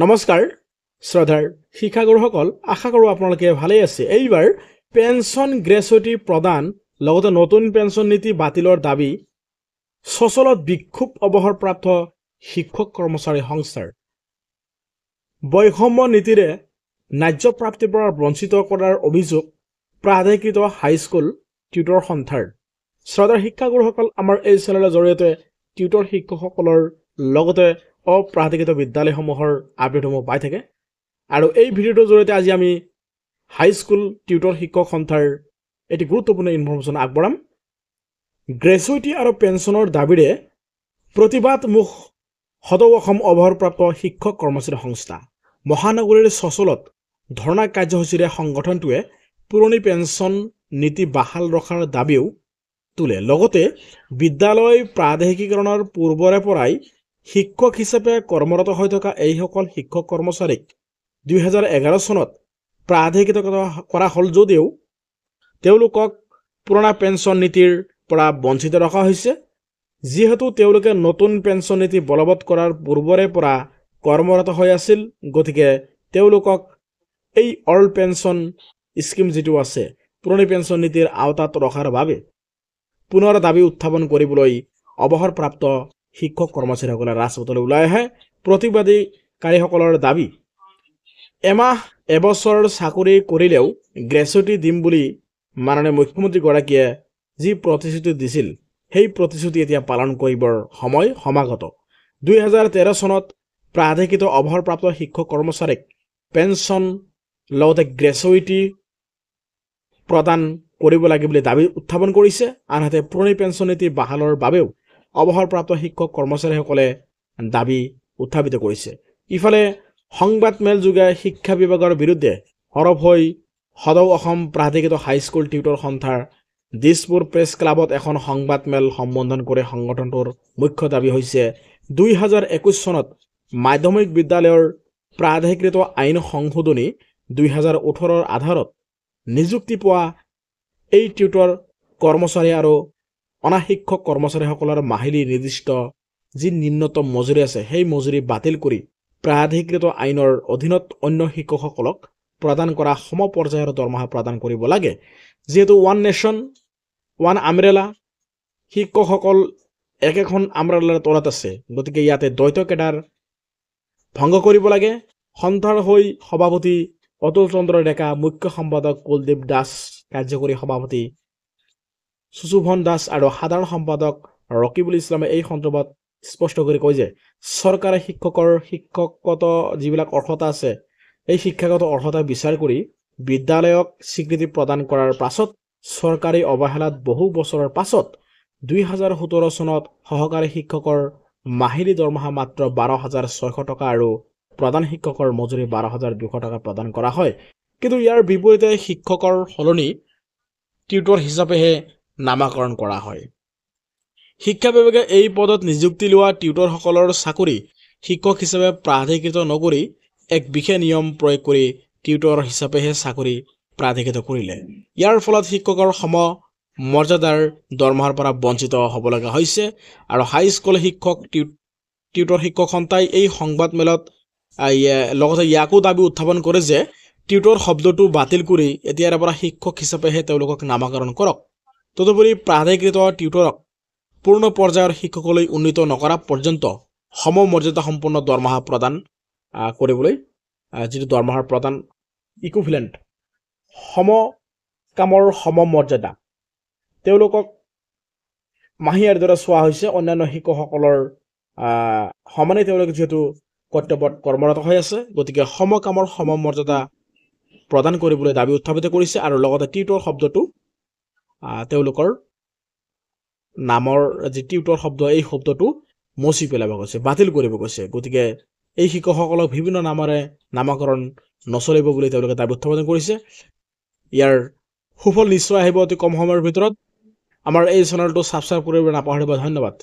নমস্কাৰ শ্ৰদ্ধাৰ শিক্ষাগুৰুসকল, আশা কৰোঁ আপোনালোকে ভালেই আছে। এইবাৰ পেঞ্চন গ্ৰেচুইটি প্ৰদান লগতে নতুন পেঞ্চন নীতি বাতিলৰ দাবী সচলত বিক্ষোভ অৱসৰপ্ৰাপ্ত শিক্ষক কৰ্মচাৰী সংস্থাৰ। বৈষম্য নীতিৰে ন্যায্য প্ৰাপ্তিৰ পৰা বঞ্চিত কৰাৰ অভিযোগ প্ৰাধিকৃত হাইস্কুল টিউটৰ সন্থাৰ। শ্ৰদ্ধাৰ শিক্ষাগুৰুসকল, আমাৰ এই চেনেলৰ জৰিয়তে টিউটৰ শিক্ষকসকলৰ লগতে অপ্ৰাধিকৃত বিদ্যালয়সমূহৰ আপডেটসমূহ পাই থাকে আৰু এই ভিডিঅ'টোৰ জৰিয়তে আজি আমি হাইস্কুল টিউটৰ শিক্ষক সন্থাৰ এটি গুৰুত্বপূৰ্ণ ইনফৰমেশ্যন আগবঢ়াম। গ্ৰেচুইটি আৰু পেঞ্চনৰ দাবীৰে প্ৰতিবাদমুখ সদৌ অসম অৱসৰপ্ৰাপ্ত শিক্ষক কৰ্মচাৰী সংস্থা। মহানগৰীৰ চচলত ধৰ্ণা কাৰ্যসূচীৰে সংগঠনটোৱে পুৰণি পেঞ্চন নীতি বাহাল ৰখাৰ দাবীও তোলে। লগতে বিদ্যালয় প্ৰাদেশিকীকৰণৰ পূৰ্বৰে পৰাই শিক্ষক হিচাপে কৰ্মৰত হৈ থকা এইসকল শিক্ষক কৰ্মচাৰীক 2011 চনত প্ৰাধিকৃত কৰা হ'ল যদিও তেওঁলোকক পুৰণা পেঞ্চন নীতিৰ পৰা বঞ্চিত ৰখা হৈছে। যিহেতু তেওঁলোকে নতুন পেঞ্চন নীতি বলবৎ কৰাৰ পূৰ্বৰে পৰা কৰ্মৰত হৈ আছিল, গতিকে তেওঁলোকক এই অল্ড পেঞ্চন স্কিম যিটো আছে পুৰণি পেঞ্চন নীতিৰ আওতাত ৰখাৰ বাবে পুনৰ দাবী উত্থাপন কৰিবলৈ অৱসৰপ্ৰাপ্ত শিক্ষক কৰ্মচাৰীসকলে ৰাজপথলৈ ওলাই আহে। প্ৰতিবাদীকাৰীসকলৰ দাবী, এমাহ এবছৰ চাকৰি কৰিলেও গ্ৰেচুইটি দিম বুলি মাননীয় মুখ্যমন্ত্ৰীগৰাকীয়ে যি প্ৰতিশ্ৰুতি দিছিল সেই প্ৰতিশ্ৰুতি এতিয়া পালন কৰিবৰ সময় সমাগত। 2013 চনত প্ৰাধিকৃত অৱসৰপ্ৰাপ্ত শিক্ষক কৰ্মচাৰীক পেঞ্চন লগতে গ্ৰেচুইটি প্ৰদান কৰিব লাগে বুলি দাবী উত্থাপন কৰিছে। আনহাতে পুৰণি পেঞ্চন নীতি বাহালৰ বাবেও অৱসৰপ্ৰাপ্ত শিক্ষক কৰ্মচাৰীসকলে দাবী উত্থাপিত কৰিছে। ইফালে সংবাদমেল যোগে শিক্ষা বিভাগৰ বিৰুদ্ধে সৰব হৈ সদৌ অসম প্ৰাধিকৃত হাইস্কুল টিউটৰ সন্থাৰ দিছপুৰ প্ৰেছ ক্লাবত এখন সংবাদমেল সম্বোধন কৰি সংগঠনটোৰ মুখ্য দাবী হৈছে 2021 চনত মাধ্যমিক বিদ্যালয়ৰ প্ৰাধিকৃত আইন সংশোধনী 2018ৰ আধাৰত নিযুক্তি পোৱা এই টিউটৰ কৰ্মচাৰী আৰু অনা শিক্ষক কৰ্মচাৰীসকলৰ মাহিলী নিৰ্দিষ্ট যি ন্যূনতম মজুৰি আছে সেই মজুৰি বাতিল কৰি প্ৰাধিকৃত আইনৰ অধীনত অন্য শিক্ষকসকলক প্ৰদান কৰা সম পৰ্যায়ৰ দৰমহা প্ৰদান কৰিব লাগে। যিহেতু ওৱান নেশ্যন ওৱান আমব্ৰেলা, শিক্ষকসকল একেখন আমব্ৰেলাৰ তলত আছে, গতিকে ইয়াতে দ্বৈত কেডাৰ ভংগ কৰিব লাগে। সন্থাৰ হৈ সভাপতি অতুল চন্দ্ৰ ডেকা, মুখ্য সম্পাদক কুলদীপ দাস, কাৰ্যকৰী সভাপতি সুশোভন দাস আৰু সাধাৰণ সম্পাদক ৰকিবুল ইছলামে এই সন্দৰ্ভত স্পষ্ট কৰি কয় যে চৰকাৰে শিক্ষকগত যিবিলাক অৰ্হতা আছে এই শিক্ষাগত অৰ্হতা বিচাৰ কৰি বিদ্যালয়ক স্বীকৃতি প্ৰদান কৰাৰ পাছত চৰকাৰী অৱহেলাত বহু বছৰৰ পাছত 2017 চনত সহকাৰী শিক্ষকৰ মাহিলী দৰমহা মাত্ৰ 12,600 টকা আৰু প্ৰধান শিক্ষকৰ মজুৰি 12,200 টকা প্ৰদান কৰা হয়। কিন্তু ইয়াৰ বিপৰীতে শিক্ষকৰ সলনি টিউটৰ হিচাপেহে নামাকৰণ কৰা হয়। শিক্ষা বিভাগে এই পদত নিযুক্তি লোৱা টিউটৰসকলৰ চাকৰি শিক্ষক হিচাপে প্ৰাধিকৃত নকৰি এক বিশেষ নিয়ম প্ৰয়োগ কৰি টিউটৰ হিচাপেহে চাকৰি প্ৰাধিকৃত কৰিলে। ইয়াৰ ফলত শিক্ষকৰ সম মৰ্যাদাৰ দৰমহাৰ পৰা বঞ্চিত হ'ব লগা হৈছে আৰু হাইস্কুল শিক্ষক টিউটৰ শিক্ষক সন্থাই এই সংবাদমেলত লগতে ইয়াকো দাবী উত্থাপন কৰে যে টিউটৰ শব্দটো বাতিল কৰি এতিয়াৰ পৰা শিক্ষক হিচাপেহে তেওঁলোকক নামাকৰণ কৰক। তদুপৰি প্ৰাধিকৃত টিউটৰক পূৰ্ণ পৰ্যায়ৰ শিক্ষকলৈ উন্নীত নকৰা পৰ্যন্ত সম মৰ্যাদা সম্পন্ন দৰমহা প্ৰদান কৰিবলৈ যিটো দৰমহাৰ প্ৰদান ইকুইভেলেণ্ট সম কামৰ সম মৰ্যাদা তেওঁলোকক মাহিয়াৰ দৰে চোৱা হৈছে। অন্যান্য শিক্ষকসকলৰ সমানে তেওঁলোকে যিহেতু কৰ্তব্যত কৰ্মৰত হৈ আছে, গতিকে সম কামৰ সম মৰ্যাদা প্ৰদান কৰিবলৈ দাবী উত্থাপিত কৰিছে আৰু লগতে টিউটৰ শব্দটো তেওঁলোকৰ নামৰ যি টিউটৰ শব্দ এই শব্দটো মচি পেলাব গৈছে, বাতিল কৰিব গৈছে। গতিকে এই শিক্ষকসকলক বিভিন্ন নামেৰে নামাকৰণ নচলিব বুলি তেওঁলোকে দাবী উত্থাপন কৰিছে। ইয়াৰ সুফল নিশ্চয় আহিব অতি কম সময়ৰ ভিতৰত। আমাৰ এই চেনেলটো ছাবস্ক্ৰাইব কৰিবলৈ নাপাহৰিব। ধন্যবাদ।